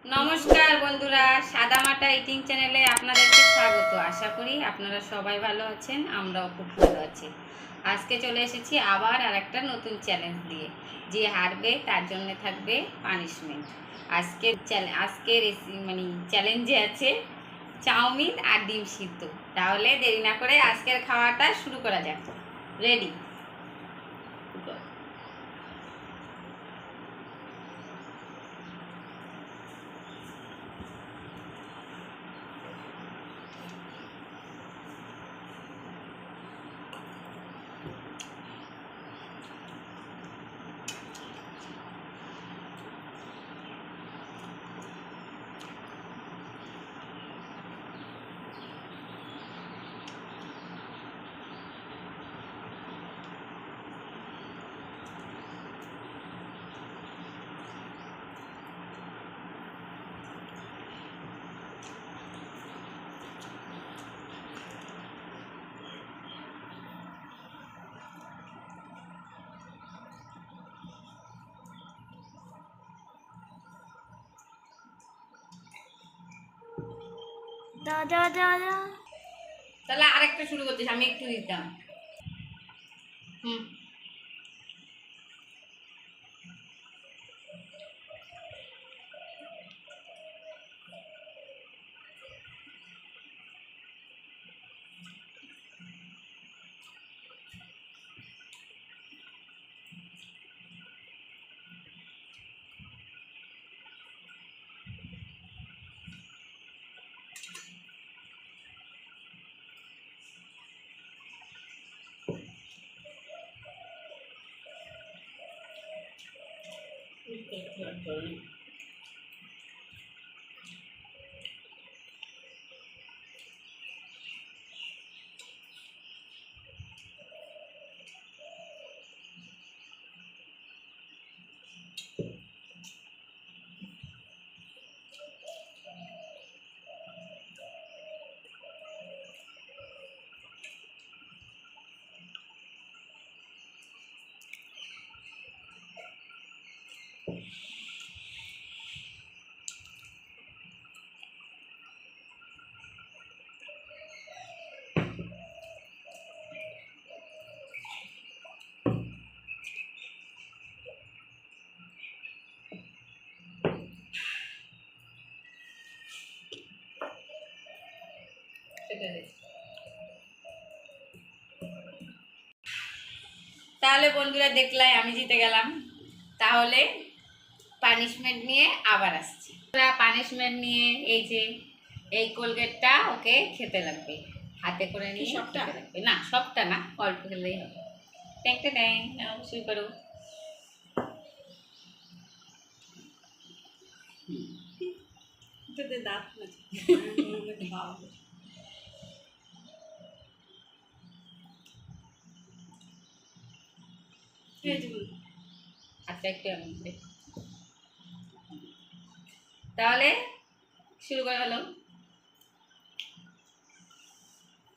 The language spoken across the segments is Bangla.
নমস্কার বন্ধুরা, সাদামাটা ইটিং চ্যানেলে আপনাদেরকে স্বাগত। আশা করি আপনারা সবাই ভালো আছেন, আমরাও খুব ভালো আছি। আজকে চলে এসেছি আবার আরেকটা নতুন চ্যালেঞ্জ দিয়ে। যে হারবে তার জন্য থাকবে পানিশমেন্ট। আজকের চ্যালেঞ্জে আছে চাউমিন আর ডিম সিদ্ধ। তাহলে দেরি না করে আজকের খাওয়াটা শুরু করা যাক। রেডি? তাহলে আরেকটা শুরু করছিস, আমি একটু দিতাম। হুম। তাহলে বন্ধুরা, দেখলাই আমি জিতে গেলাম। তাহলে পানিশমেন্ট নিয়ে আবার আসছি। পানিশমেন্ট নিয়ে এই যে এই কোলগেটটা ওকে খেতে লাগবে, হাতে করে নিয়ে সবটা লাগবে। না, সবটা না, অল্প খেলেই হবে। ট্যাংটা ট্যাং, শুরু করো। দাঁত আচ্ছা, একটু তাহলে শুরু করা হলো।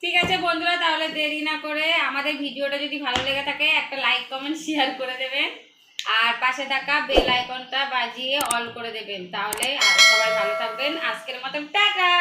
ঠিক আছে বন্ধুরা, তাহলে দেরি না করে আমাদের ভিডিওটা যদি ভালো লেগে থাকে একটা লাইক কমেন্ট শেয়ার করে দেবেন, আর পাশে থাকা বেল আইকনটা বাজিয়ে অল করে দেবেন। তাহলে সবাই ভালো থাকবেন। আজকের মতন টাটা।